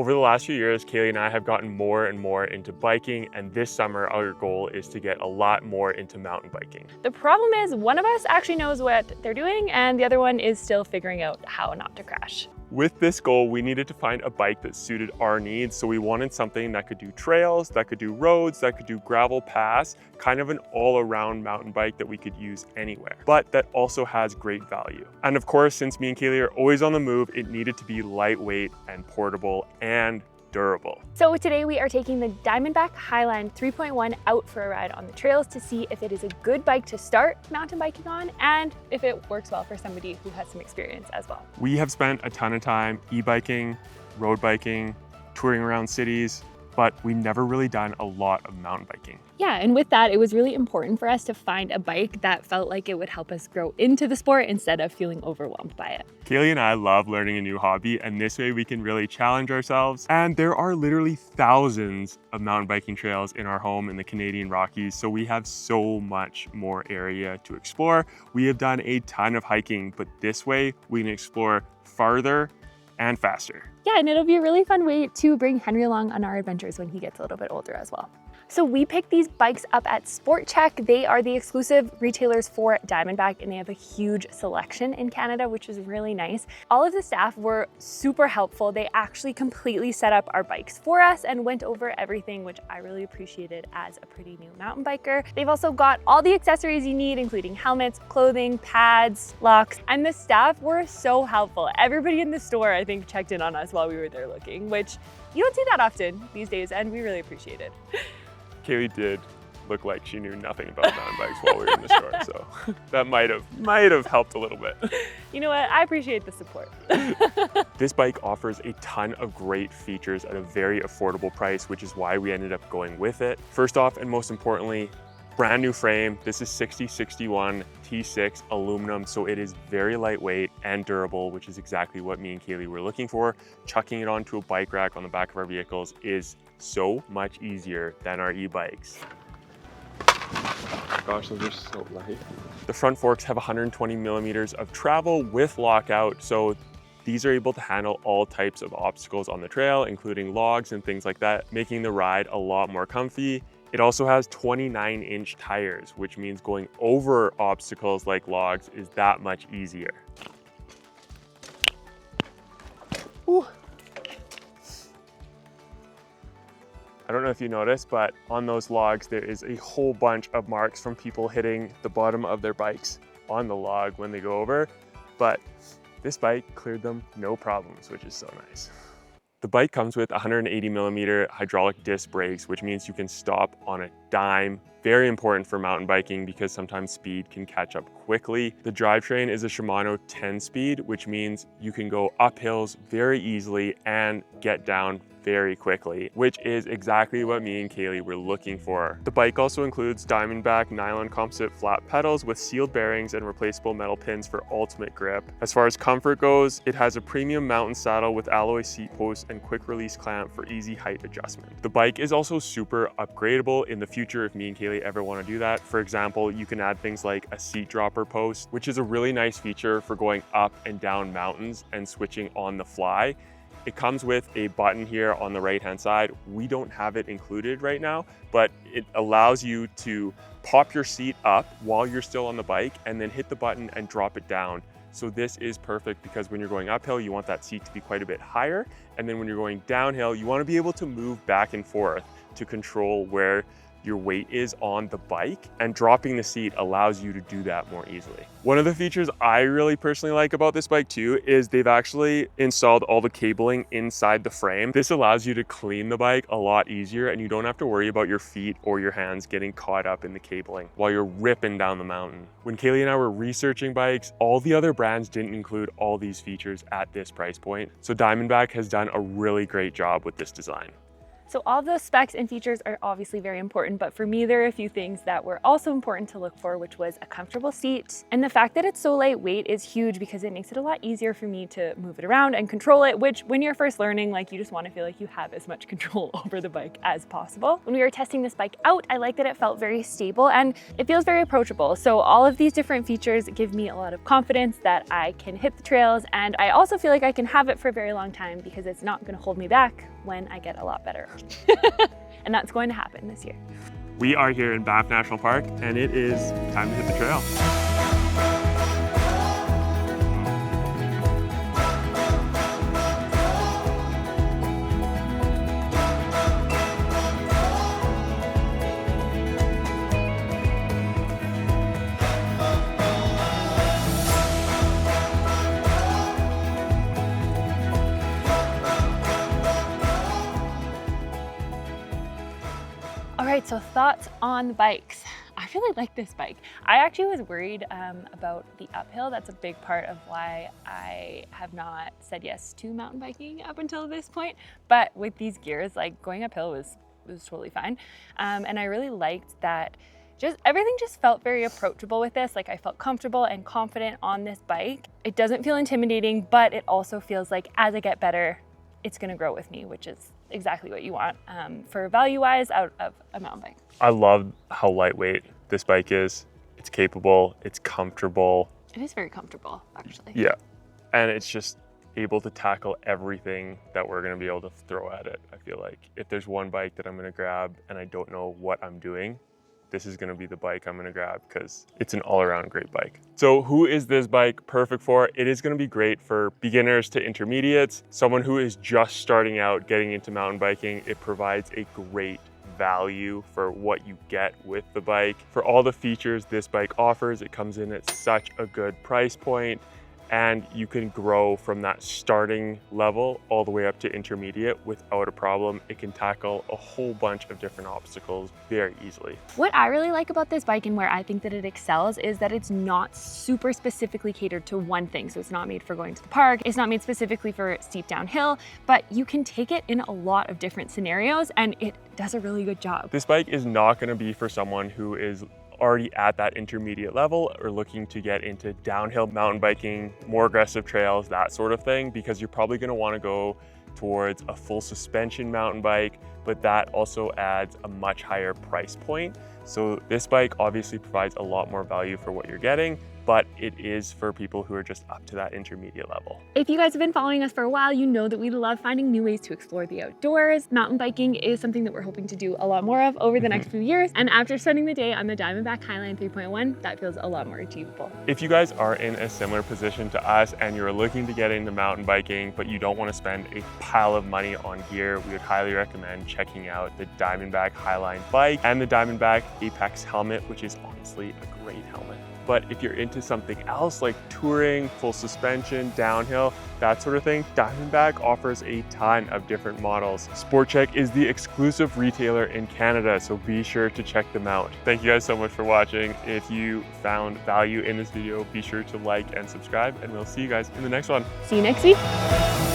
Over the last few years, Kaylee and I have gotten more and more into biking, and this summer our goal is to get a lot more into mountain biking. The problem is one of us actually knows what they're doing and the other one is still figuring out how not to crash. With this goal, we needed to find a bike that suited our needs. So we wanted something that could do trails, that could do roads, that could do gravel paths, kind of an all-around mountain bike that we could use anywhere, but that also has great value. And of course, since me and Kaylee are always on the move, it needed to be lightweight and portable and durable. So today we are taking the Diamondback Highline 3.1 out for a ride on the trails to see if it is a good bike to start mountain biking on and if it works well for somebody who has some experience as well. We have spent a ton of time e-biking, road biking, touring around cities, but we've never really done a lot of mountain biking. Yeah, and with that, it was really important for us to find a bike that felt like it would help us grow into the sport instead of feeling overwhelmed by it. Kaylee and I love learning a new hobby, and this way we can really challenge ourselves. And there are literally thousands of mountain biking trails in our home in the Canadian Rockies, so we have so much more area to explore. We have done a ton of hiking, but this way we can explore farther and faster. Yeah, and it'll be a really fun way to bring Henry along on our adventures when he gets a little bit older as well. So we picked these bikes up at Sport Chek. They are the exclusive retailers for Diamondback and they have a huge selection in Canada, which is really nice. All of the staff were super helpful. They actually completely set up our bikes for us and went over everything, which I really appreciated as a pretty new mountain biker. They've also got all the accessories you need, including helmets, clothing, pads, locks, and the staff were so helpful. Everybody in the store, I think, checked in on us while we were there looking, which you don't see that often these days, and we really appreciate it. Kaylee did look like she knew nothing about mountain bikes while we were in the store, so that might have helped a little bit. You know what? I appreciate the support. This bike offers a ton of great features at a very affordable price, which is why we ended up going with it. First off, and most importantly, brand new frame. This is 6061 T6 aluminum, so it is very lightweight and durable, which is exactly what me and Kaylee were looking for. Chucking it onto a bike rack on the back of our vehicles is so much easier than our e-bikes. Gosh, those are so light. The front forks have 120 millimeters of travel with lockout, so these are able to handle all types of obstacles on the trail, including logs and things like that, making the ride a lot more comfy. It also has 29-inch tires, which means going over obstacles like logs is that much easier. Ooh. I don't know if you noticed, but on those logs, there is a whole bunch of marks from people hitting the bottom of their bikes on the log when they go over, but this bike cleared them no problems, which is so nice. The bike comes with 180 millimeter hydraulic disc brakes, which means you can stop on a dime. Very important for mountain biking because sometimes speed can catch up quickly. The drivetrain is a Shimano 10-speed, which means you can go up hills very easily and get down very quickly, which is exactly what me and Kaylee were looking for. The bike also includes Diamondback nylon composite flat pedals with sealed bearings and replaceable metal pins for ultimate grip. As far as comfort goes, it has a premium mountain saddle with alloy seat posts and quick release clamp for easy height adjustment. The bike is also super upgradable in the future if me and Kaylee ever want to do that. For example, you can add things like a seat dropper post, which is a really nice feature for going up and down mountains and switching on the fly. It comes with a button here on the right-hand side. We don't have it included right now, but it allows you to pop your seat up while you're still on the bike and then hit the button and drop it down. So this is perfect because when you're going uphill, you want that seat to be quite a bit higher. And then when you're going downhill, you want to be able to move back and forth to control where your weight is on the bike, and dropping the seat allows you to do that more easily. One of the features I really personally like about this bike too is they've actually installed all the cabling inside the frame. This allows you to clean the bike a lot easier and you don't have to worry about your feet or your hands getting caught up in the cabling while you're ripping down the mountain. When Kaylee and I were researching bikes, all the other brands didn't include all these features at this price point. So Diamondback has done a really great job with this design. So all of those specs and features are obviously very important, but for me, there are a few things that were also important to look for, which was a comfortable seat. And the fact that it's so lightweight is huge because it makes it a lot easier for me to move it around and control it, which when you're first learning, like you just want to feel like you have as much control over the bike as possible. When we were testing this bike out, I like that it felt very stable and it feels very approachable. So all of these different features give me a lot of confidence that I can hit the trails, and I also feel like I can have it for a very long time because it's not going to hold me back when I get a lot better. And that's going to happen this year. We are here in Banff National Park, and it is time to hit the trail. All right, so thoughts on the bikes. I really like this bike. I actually was worried about the uphill. That's a big part of why I have not said yes to mountain biking up until this point. But with these gears, like going uphill was totally fine. And I really liked that everything just felt very approachable with this. Like I felt comfortable and confident on this bike. It doesn't feel intimidating, but it also feels like as I get better, it's gonna grow with me, which is exactly what you want for value-wise out of a mountain bike. I love how lightweight this bike is. It's capable, it's comfortable. It is very comfortable, actually. Yeah, and it's just able to tackle everything that we're gonna be able to throw at it. I feel like if there's one bike that I'm gonna grab and I don't know what I'm doing, this is gonna be the bike I'm gonna grab because it's an all-around great bike. So who is this bike perfect for? It is gonna be great for beginners to intermediates, someone who is just starting out getting into mountain biking. It provides a great value for what you get with the bike. For all the features this bike offers, it comes in at such a good price point, and you can grow from that starting level all the way up to intermediate without a problem. It can tackle a whole bunch of different obstacles very easily. What I really like about this bike and where I think that it excels is that it's not super specifically catered to one thing. So it's not made for going to the park. It's not made specifically for steep downhill, but you can take it in a lot of different scenarios and it does a really good job. This bike is not gonna be for someone who is already at that intermediate level or looking to get into downhill mountain biking, more aggressive trails, that sort of thing, because you're probably going to want to go towards a full suspension mountain bike, but that also adds a much higher price point. So this bike obviously provides a lot more value for what you're getting, but it is for people who are just up to that intermediate level. If you guys have been following us for a while, you know that we love finding new ways to explore the outdoors. Mountain biking is something that we're hoping to do a lot more of over the next few years. And after spending the day on the Diamondback Highline 3.1, that feels a lot more achievable. If you guys are in a similar position to us and you're looking to get into mountain biking, but you don't want to spend a pile of money on gear, we would highly recommend checking out the Diamondback Highline bike and the Diamondback Apex helmet, which is honestly a great helmet. But if you're into something else like touring, full suspension, downhill, that sort of thing, Diamondback offers a ton of different models. SportCheck is the exclusive retailer in Canada, so be sure to check them out. Thank you guys so much for watching. If you found value in this video, be sure to like and subscribe, and we'll see you guys in the next one. See you next week.